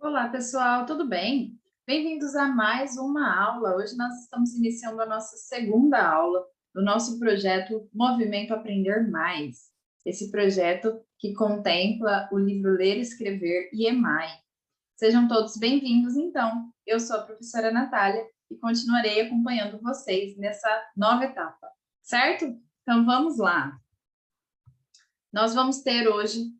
Olá, pessoal, tudo bem? Bem-vindos a mais uma aula. Hoje nós estamos iniciando a nossa segunda aula do nosso projeto Movimento Aprender Mais. Esse projeto que contempla o livro Ler, Escrever e EMAI. Sejam todos bem-vindos, então. Eu sou a professora Natália e continuarei acompanhando vocês nessa nova etapa, certo? Então, vamos lá. Nós vamos ter hoje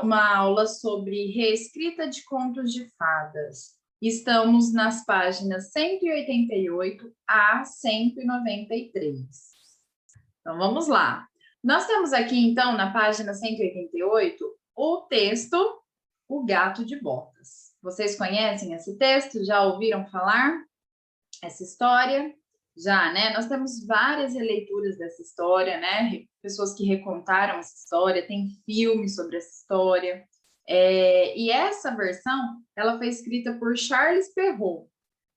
uma aula sobre reescrita de contos de fadas. Estamos nas páginas 188 a 193. Então, vamos lá. Nós temos aqui, então, na página 188, o texto O Gato de Botas. Vocês conhecem esse texto? Já ouviram falar essa história? Já, né? Nós temos várias releituras dessa história, né? Pessoas que recontaram essa história, tem filme sobre essa história. E essa versão, ela foi escrita por Charles Perrault,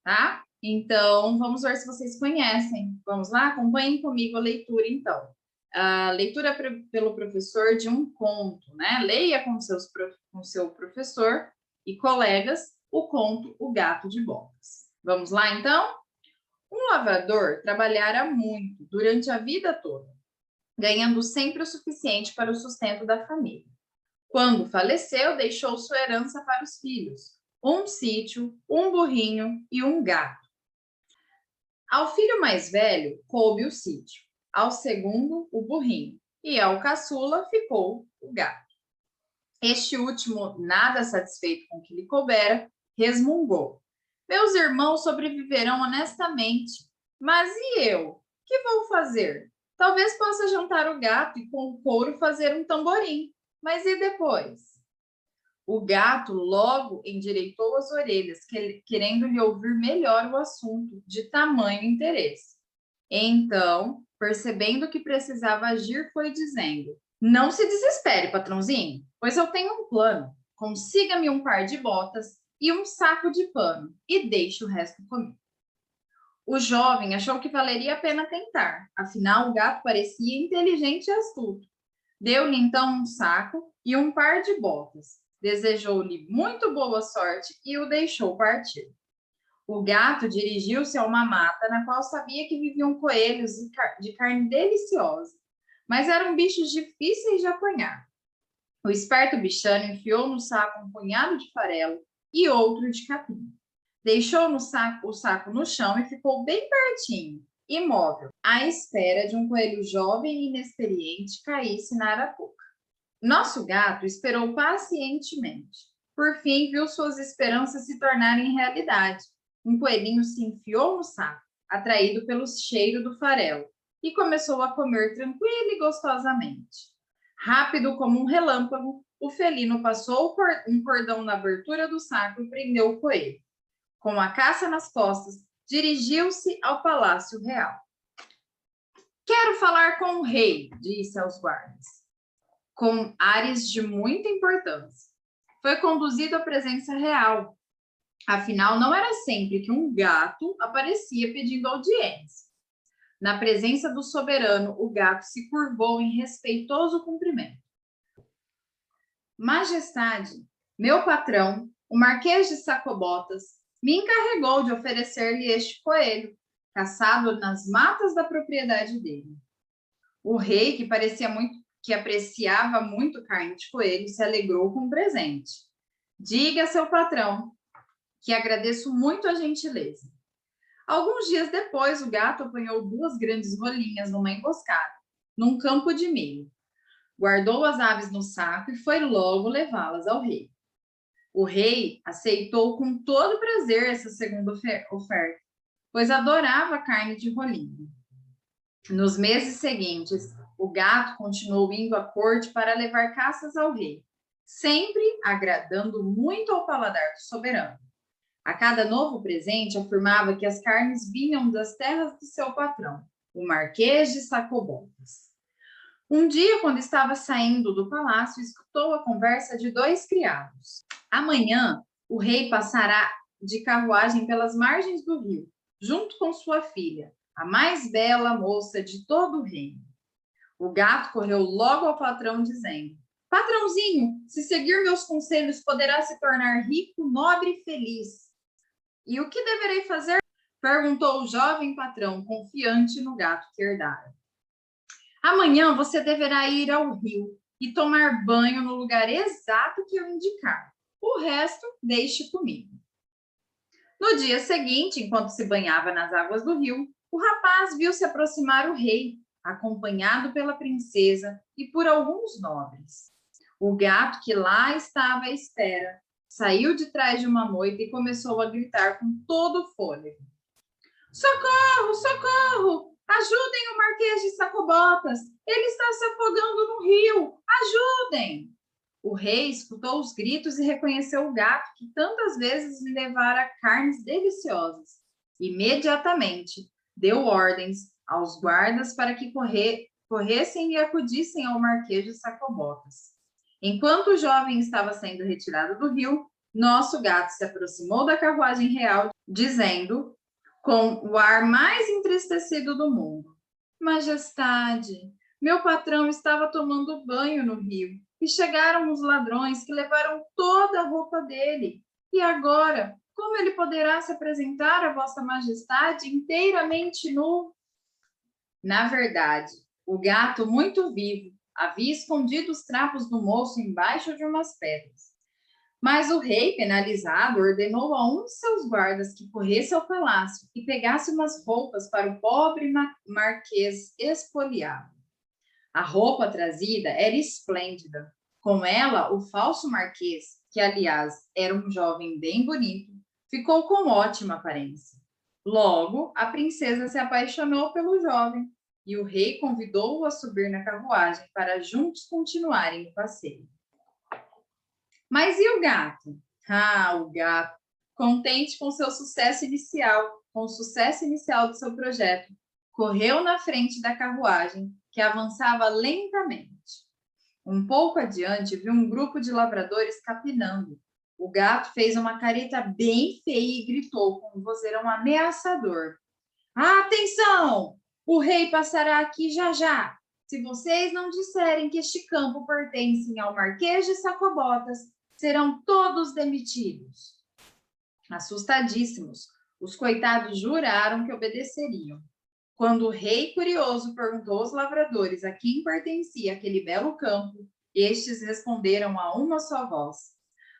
tá? Então, vamos ver se vocês conhecem. Vamos lá? Acompanhem comigo a leitura, então. A leitura pelo professor de um conto, né? Leia com seu professor e colegas o conto O Gato de Botas. Vamos lá, então? Um lavrador trabalhara muito durante a vida toda, ganhando sempre o suficiente para o sustento da família. Quando faleceu, deixou sua herança para os filhos, um sítio, um burrinho e um gato. Ao filho mais velho coube o sítio, ao segundo o burrinho, e ao caçula ficou o gato. Este último, nada satisfeito com o que lhe coubera, resmungou: meus irmãos sobreviverão honestamente, mas e eu? Que vou fazer? Talvez possa jantar o gato e com o couro fazer um tamborim, mas e depois? O gato logo endireitou as orelhas, querendo lhe ouvir melhor o assunto, de tamanho interesse. Então, percebendo que precisava agir, foi dizendo: não se desespere, patrãozinho, pois eu tenho um plano. Consiga-me um par de botas e um saco de pano e deixe o resto comigo. O jovem achou que valeria a pena tentar, afinal o gato parecia inteligente e astuto. Deu-lhe então um saco e um par de botas, desejou-lhe muito boa sorte e o deixou partir. O gato dirigiu-se a uma mata na qual sabia que viviam coelhos de carne deliciosa, mas eram bichos difíceis de apanhar. O esperto bichano enfiou no saco um punhado de farelo e outro de capim. Deixou o saco no chão e ficou bem pertinho, imóvel, à espera de um coelho jovem e inexperiente caísse na arapuca. Nosso gato esperou pacientemente. Por fim, viu suas esperanças se tornarem realidade. Um coelhinho se enfiou no saco, atraído pelo cheiro do farelo, e começou a comer tranquilo e gostosamente. Rápido como um relâmpago, o felino passou um cordão na abertura do saco e prendeu o coelho. Com a caça nas costas, dirigiu-se ao Palácio Real. Quero falar com o rei, disse aos guardas, com ares de muita importância. Foi conduzido à presença real. Afinal, não era sempre que um gato aparecia pedindo audiência. Na presença do soberano, o gato se curvou em respeitoso cumprimento. Majestade, meu patrão, o Marquês de Sacobotas, me encarregou de oferecer-lhe este coelho, caçado nas matas da propriedade dele. O rei, que apreciava muito carne de coelho, se alegrou com o presente. Diga a seu patrão que agradeço muito a gentileza. Alguns dias depois, o gato apanhou 2 grandes rolinhas numa emboscada, num campo de milho. Guardou as aves no saco e foi logo levá-las ao rei. O rei aceitou com todo prazer essa segunda oferta, pois adorava carne de rolinho. Nos meses seguintes, o gato continuou indo à corte para levar caças ao rei, sempre agradando muito ao paladar do soberano. A cada novo presente, afirmava que as carnes vinham das terras do seu patrão, o Marquês de Sacobotas. Um dia, quando estava saindo do palácio, escutou a conversa de 2 criados. Amanhã, o rei passará de carruagem pelas margens do rio, junto com sua filha, a mais bela moça de todo o reino. O gato correu logo ao patrão, dizendo: Patrãozinho, se seguir meus conselhos, poderá se tornar rico, nobre e feliz. E o que deverei fazer? Perguntou o jovem patrão, confiante no gato que herdara. Amanhã você deverá ir ao rio e tomar banho no lugar exato que eu indicar. O resto, deixe comigo. No dia seguinte, enquanto se banhava nas águas do rio, o rapaz viu se aproximar o rei, acompanhado pela princesa e por alguns nobres. O gato, que lá estava à espera, saiu de trás de uma moita e começou a gritar com todo o fôlego. Socorro, socorro! Ajudem o Marquês de Sacobotas! Ele está se afogando no rio! Ajudem! O rei escutou os gritos e reconheceu o gato que tantas vezes lhe levara carnes deliciosas. Imediatamente, deu ordens aos guardas para que corressem e acudissem ao Marquês de Sacobotas. Enquanto o jovem estava sendo retirado do rio, nosso gato se aproximou da carruagem real, dizendo, com o ar mais entristecido do mundo: Majestade, meu patrão estava tomando banho no rio e chegaram os ladrões que levaram toda a roupa dele. E agora, como ele poderá se apresentar a Vossa Majestade inteiramente nu? Na verdade, o gato, muito vivo, havia escondido os trapos do moço embaixo de umas pedras. Mas o rei, penalizado, ordenou a um de seus guardas que corresse ao palácio e pegasse umas roupas para o pobre marquês espoliado. A roupa trazida era esplêndida. Com ela, o falso marquês, que aliás era um jovem bem bonito, ficou com ótima aparência. Logo, a princesa se apaixonou pelo jovem e o rei convidou-o a subir na carruagem para juntos continuarem o passeio. Mas e o gato? O gato, contente com seu sucesso inicial, com o sucesso inicial do seu projeto, correu na frente da carruagem, que avançava lentamente. Um pouco adiante, viu um grupo de lavradores capinando. O gato fez uma careta bem feia e gritou com um vozeirão ameaçador: Atenção! O rei passará aqui já já. Se vocês não disserem que este campo pertence ao Marquês de Sacobotas, serão todos demitidos. Assustadíssimos, os coitados juraram que obedeceriam. Quando o rei, curioso, perguntou aos lavradores a quem pertencia aquele belo campo, estes responderam a uma só voz: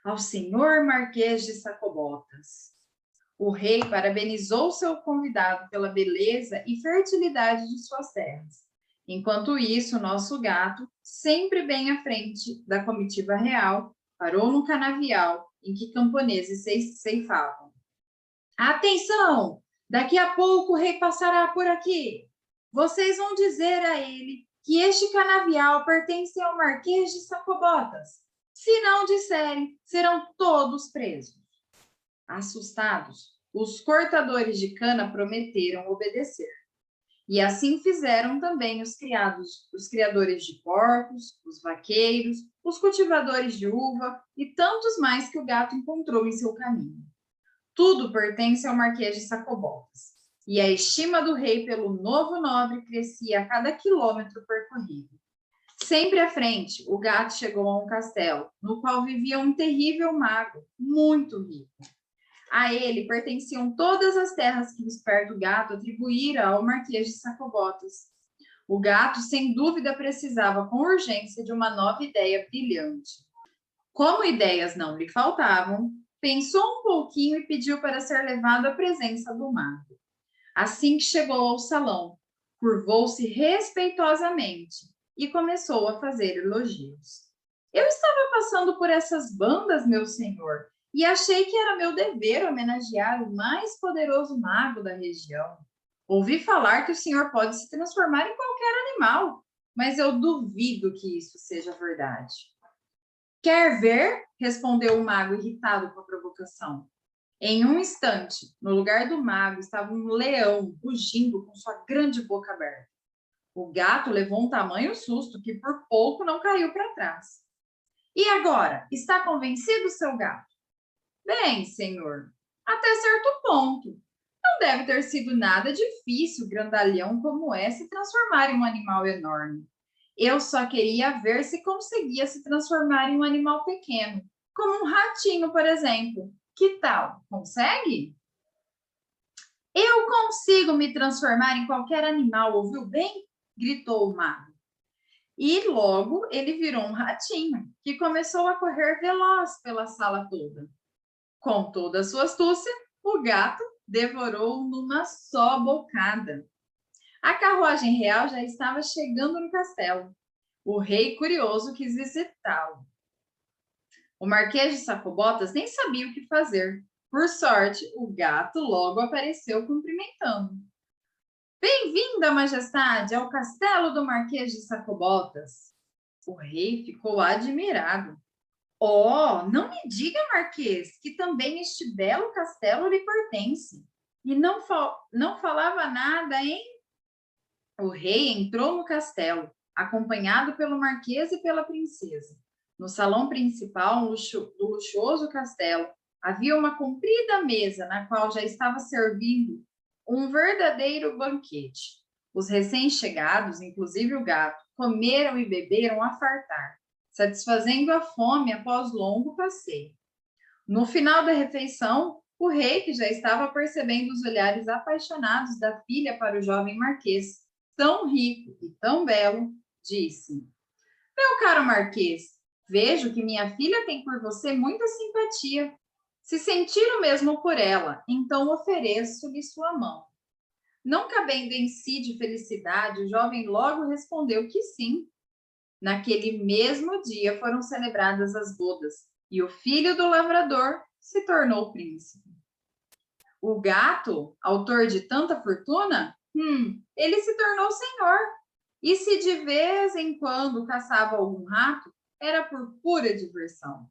ao senhor Marquês de Sacobotas. O rei parabenizou seu convidado pela beleza e fertilidade de suas terras. Enquanto isso, nosso gato, sempre bem à frente da comitiva real, parou no canavial em que camponeses ceifavam. Atenção! Daqui a pouco o rei passará por aqui. Vocês vão dizer a ele que este canavial pertence ao Marquês de Sacobotas. Se não disserem, serão todos presos. Assustados, os cortadores de cana prometeram obedecer. E assim fizeram também os criadores de porcos, os vaqueiros, os cultivadores de uva e tantos mais que o gato encontrou em seu caminho. Tudo pertence ao Marquês de Sacobotas, e a estima do rei pelo novo nobre crescia a cada quilômetro percorrido. Sempre à frente, o gato chegou a um castelo, no qual vivia um terrível mago, muito rico. A ele pertenciam todas as terras que o esperto gato atribuíra ao Marquês de Sacobotas. O gato, sem dúvida, precisava com urgência de uma nova ideia brilhante. Como ideias não lhe faltavam, pensou um pouquinho e pediu para ser levado à presença do mago. Assim que chegou ao salão, curvou-se respeitosamente e começou a fazer elogios. Eu estava passando por essas bandas, meu senhor, e achei que era meu dever homenagear o mais poderoso mago da região. Ouvi falar que o senhor pode se transformar em qualquer animal, mas eu duvido que isso seja verdade. Quer ver? Respondeu o mago, irritado com a provocação. Em um instante, no lugar do mago estava um leão rugindo com sua grande boca aberta. O gato levou um tamanho susto que por pouco não caiu para trás. E agora, está convencido, seu gato? Bem, senhor, até certo ponto. Não deve ter sido nada difícil, grandalhão como é, se transformar em um animal enorme. Eu só queria ver se conseguia se transformar em um animal pequeno, como um ratinho, por exemplo. Que tal? Consegue? Eu consigo me transformar em qualquer animal, ouviu bem? Gritou o mago. E logo ele virou um ratinho, que começou a correr veloz pela sala toda. Com toda a sua astúcia, o gato devorou numa só bocada. A carruagem real já estava chegando no castelo. O rei, curioso, quis visitá-lo. O Marquês de Sacobotas nem sabia o que fazer. Por sorte, o gato logo apareceu cumprimentando. Bem-vinda, majestade, ao castelo do Marquês de Sacobotas. O rei ficou admirado. Oh, não me diga, Marquês, que também este belo castelo lhe pertence. E não falava nada, hein? O rei entrou no castelo, acompanhado pelo marquês e pela princesa. No salão principal do luxuoso castelo, havia uma comprida mesa na qual já estava servindo um verdadeiro banquete. Os recém-chegados, inclusive o gato, comeram e beberam a fartar, satisfazendo a fome após longo passeio. No final da refeição, o rei, que já estava percebendo os olhares apaixonados da filha para o jovem marquês, tão rico e tão belo, disse: Meu caro marquês, vejo que minha filha tem por você muita simpatia. Se sentir o mesmo por ela, então ofereço-lhe sua mão. Não cabendo em si de felicidade, o jovem logo respondeu que sim. Naquele mesmo dia foram celebradas as bodas e o filho do lavrador se tornou príncipe. O gato, autor de tanta fortuna, ele se tornou senhor. E se de vez em quando caçava algum rato, era por pura diversão.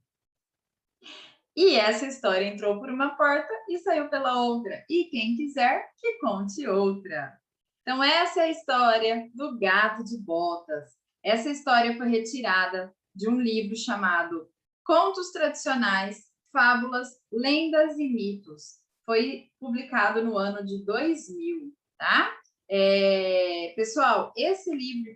E essa história entrou por uma porta e saiu pela outra. E quem quiser, que conte outra. Então, essa é a história do Gato de Botas. Essa história foi retirada de um livro chamado Contos Tradicionais, Fábulas, Lendas e Mitos. Foi publicado no ano de 2000, tá? Pessoal, esse livro,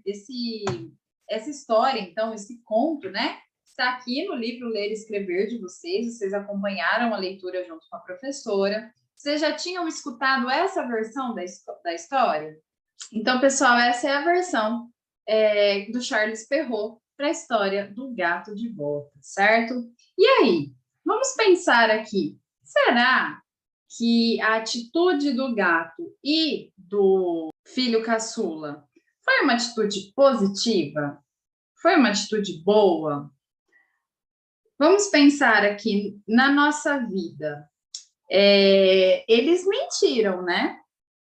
essa história, então, esse conto, né? Está aqui no livro Ler e Escrever de vocês acompanharam a leitura junto com a professora. Vocês já tinham escutado essa versão da história? Então, pessoal, essa é a versão do Charles Perrault para a história do Gato de Botas, certo? E aí, vamos pensar aqui, será que a atitude do gato e do filho caçula foi uma atitude positiva? Foi uma atitude boa? Vamos pensar aqui na nossa vida. Eles mentiram, né?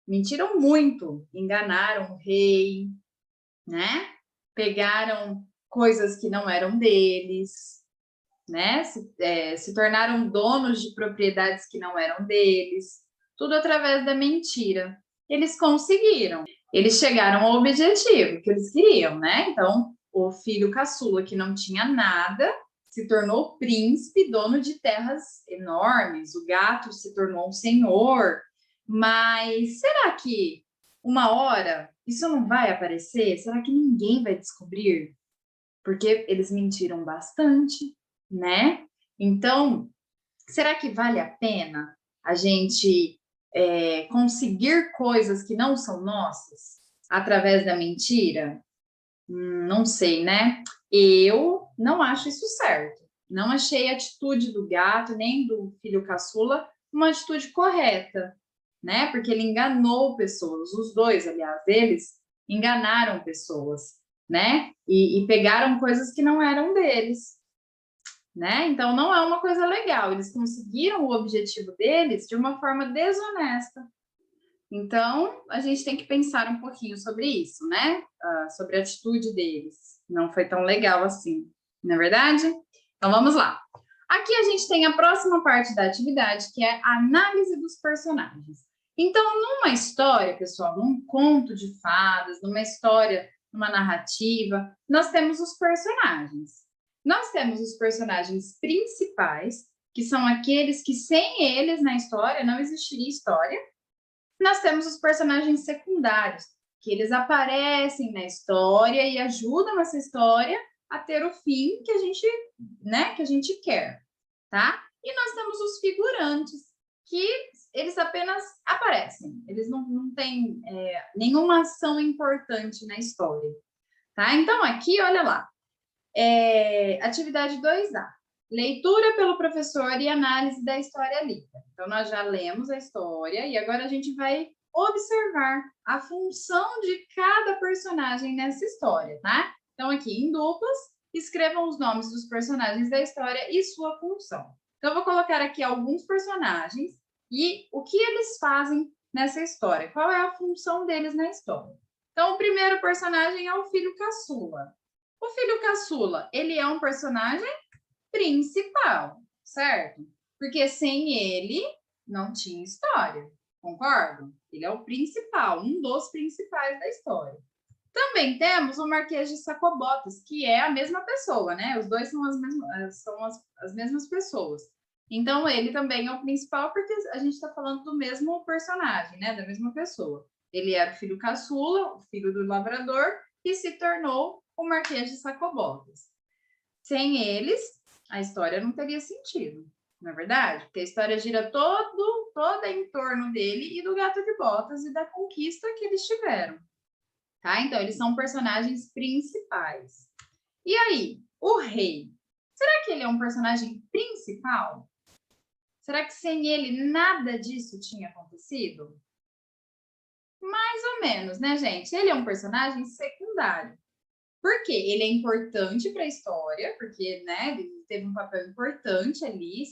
Mentiram muito, enganaram o rei, né? Pegaram coisas que não eram deles, né? Se tornaram donos de propriedades que não eram deles, tudo através da mentira. Eles conseguiram, eles chegaram ao objetivo que eles queriam, né? Então, o filho caçula, que não tinha nada, se tornou príncipe, dono de terras enormes, o gato se tornou um senhor. Mas será que uma hora isso não vai aparecer? Será que ninguém vai descobrir? Porque eles mentiram bastante, né? Então, será que vale a pena a gente conseguir coisas que não são nossas através da mentira? Não sei, né? Eu não acho isso certo. Não achei a atitude do gato nem do filho caçula uma atitude correta, né? Porque ele enganou pessoas, os dois, aliás, eles enganaram pessoas, né? E pegaram coisas que não eram deles, né? Então não é uma coisa legal. Eles conseguiram o objetivo deles de uma forma desonesta. Então, a gente tem que pensar um pouquinho sobre isso, né? Sobre a atitude deles. Não foi tão legal assim, não é verdade? Então, vamos lá. Aqui a gente tem a próxima parte da atividade, que é a análise dos personagens. Então, numa história, pessoal, num conto de fadas, numa história, numa narrativa, nós temos os personagens. Nós temos os personagens principais, que são aqueles que sem eles na história não existiria história. Nós temos os personagens secundários, que eles aparecem na história e ajudam essa história a ter o fim que a gente, né, que a gente quer, tá? E nós temos os figurantes, que eles apenas aparecem, eles não têm nenhuma ação importante na história, tá? Então, aqui, olha lá, atividade 2A, leitura pelo professor e análise da história lida. Então, nós já lemos a história e agora a gente vai observar a função de cada personagem nessa história, tá? Então, aqui em duplas, escrevam os nomes dos personagens da história e sua função. Então, eu vou colocar aqui alguns personagens e o que eles fazem nessa história. Qual é a função deles na história? Então, o primeiro personagem é o filho caçula. O filho caçula, ele é um personagem principal, certo? Porque sem ele, não tinha história, concordo? Ele é o principal, um dos principais da história. Também temos o Marquês de Sacobotas, que é a mesma pessoa, né? Os dois são as mesmas pessoas. Então, ele também é o principal, porque a gente está falando do mesmo personagem, né? Da mesma pessoa. Ele era o filho caçula, o filho do lavrador, e se tornou o Marquês de Sacobotas. Sem eles, a história não teria sentido, não é verdade? Porque a história gira toda em torno dele e do Gato de Botas e da conquista que eles tiveram. Tá? Então, eles são personagens principais. E aí, o rei? Será que ele é um personagem principal? Será que sem ele nada disso tinha acontecido? Mais ou menos, né, gente? Ele é um personagem secundário. Por quê? Ele é importante para a história, porque, né, ele teve um papel importante ali,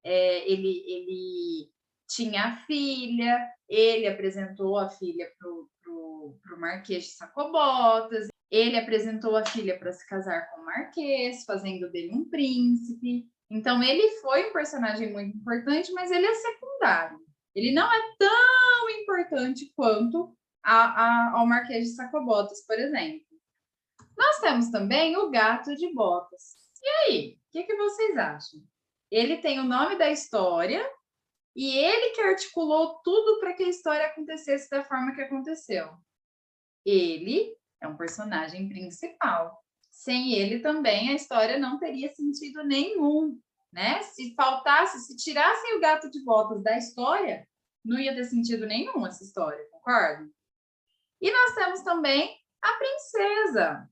ele tinha a filha, ele apresentou a filha para o Marquês de Sacobotas, ele apresentou a filha para se casar com o Marquês, fazendo dele um príncipe. Então, ele foi um personagem muito importante, mas ele é secundário. Ele não é tão importante quanto ao Marquês de Sacobotas, por exemplo. Nós temos também o Gato de Botas. E aí, o que vocês acham? Ele tem o nome da história e ele que articulou tudo para que a história acontecesse da forma que aconteceu. Ele é um personagem principal. Sem ele também a história não teria sentido nenhum, né? Se faltasse, se tirassem o Gato de Botas da história, não ia ter sentido nenhum essa história, concorda? E nós temos também a princesa.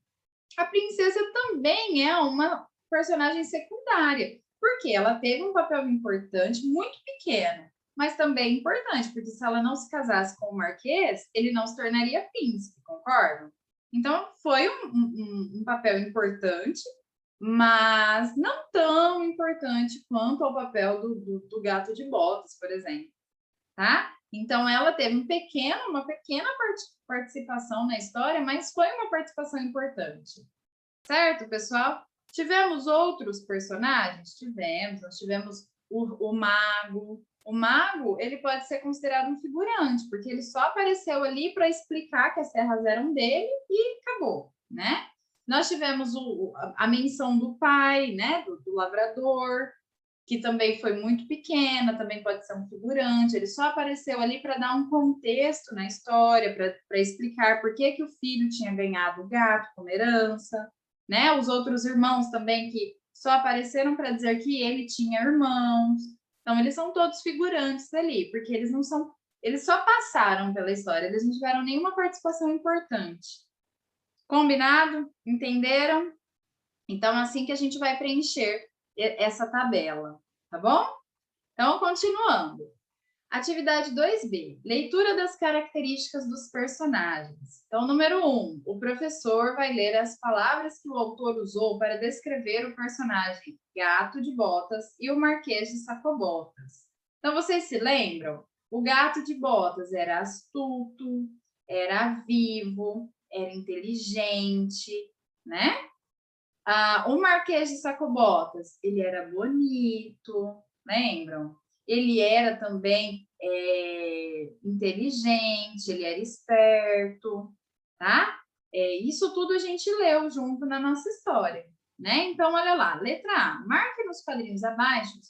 A princesa também é uma personagem secundária, porque ela teve um papel importante, muito pequeno, mas também importante, porque se ela não se casasse com o Marquês, ele não se tornaria príncipe, concorda? Então, foi um papel importante, mas não tão importante quanto o papel do Gato de Botas, por exemplo, tá? Então, ela teve uma pequena participação na história, mas foi uma participação importante. Certo, pessoal? Tivemos outros personagens? Tivemos. Nós tivemos o mago. O mago, ele pode ser considerado um figurante, porque ele só apareceu ali para explicar que as terras eram dele e acabou, né? Nós tivemos a menção do pai, né? Do lavrador, que também foi muito pequena, também pode ser um figurante. Ele só apareceu ali para dar um contexto na história, para explicar por que o filho tinha ganhado o gato como herança, né? Os outros irmãos também que só apareceram para dizer que ele tinha irmãos. Então, eles são todos figurantes ali, porque eles não são... Eles só passaram pela história, eles não tiveram nenhuma participação importante. Combinado? Entenderam? Então, assim que a gente vai preencher essa tabela, tá bom? Então, continuando. Atividade 2B, leitura das características dos personagens. Então, número 1, o professor vai ler as palavras que o autor usou para descrever o personagem Gato de Botas e o Marquês de Sacobotas. Então, vocês se lembram? O Gato de Botas era astuto, era vivo, era inteligente, né? O Marquês de Sacobotas, ele era bonito, lembram? Ele era também inteligente, ele era esperto, tá? Isso tudo a gente leu junto na nossa história, né? Então, olha lá, letra A, marque nos quadrinhos abaixo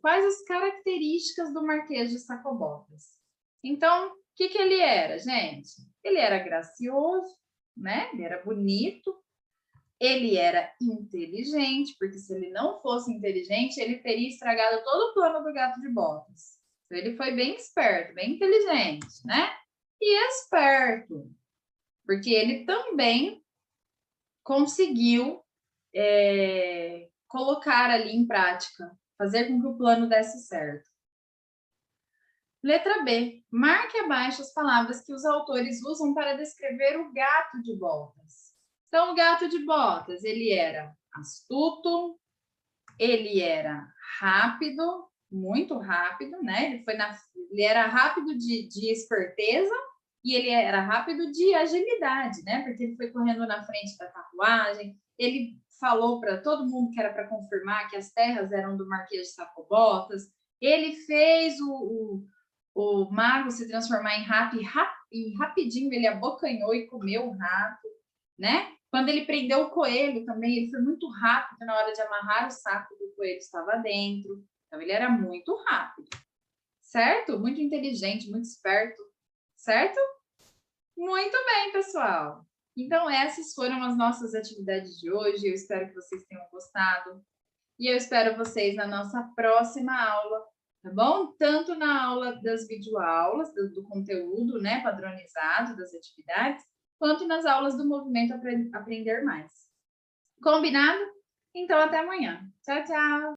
quais as características do Marquês de Sacobotas. Então, que ele era, gente? Ele era gracioso, né? Ele era bonito, ele era inteligente, porque se ele não fosse inteligente, ele teria estragado todo o plano do gato de botas. Então, ele foi bem esperto, bem inteligente, né? E esperto, porque ele também conseguiu colocar ali em prática, fazer com que o plano desse certo. Letra B. Marque abaixo as palavras que os autores usam para descrever o gato de botas. Então, o gato de botas, ele era astuto, ele era rápido, muito rápido, né? Ele era rápido de esperteza e ele era rápido de agilidade, né? Porque ele foi correndo na frente da carruagem, ele falou para todo mundo que era para confirmar que as terras eram do Marquês de Sacobotas, ele fez o mago se transformar em rato e rapidinho ele abocanhou e comeu o rato, né? Quando ele prendeu o coelho também, ele foi muito rápido na hora de amarrar o saco do coelho, estava dentro. Então, ele era muito rápido, certo? Muito inteligente, muito esperto, certo? Muito bem, pessoal. Então, essas foram as nossas atividades de hoje. Eu espero que vocês tenham gostado. E eu espero vocês na nossa próxima aula, tá bom? Tanto na aula das videoaulas, do conteúdo, né, padronizado das atividades, quanto nas aulas do movimento Aprender Mais. Combinado? Então, até amanhã. Tchau, tchau!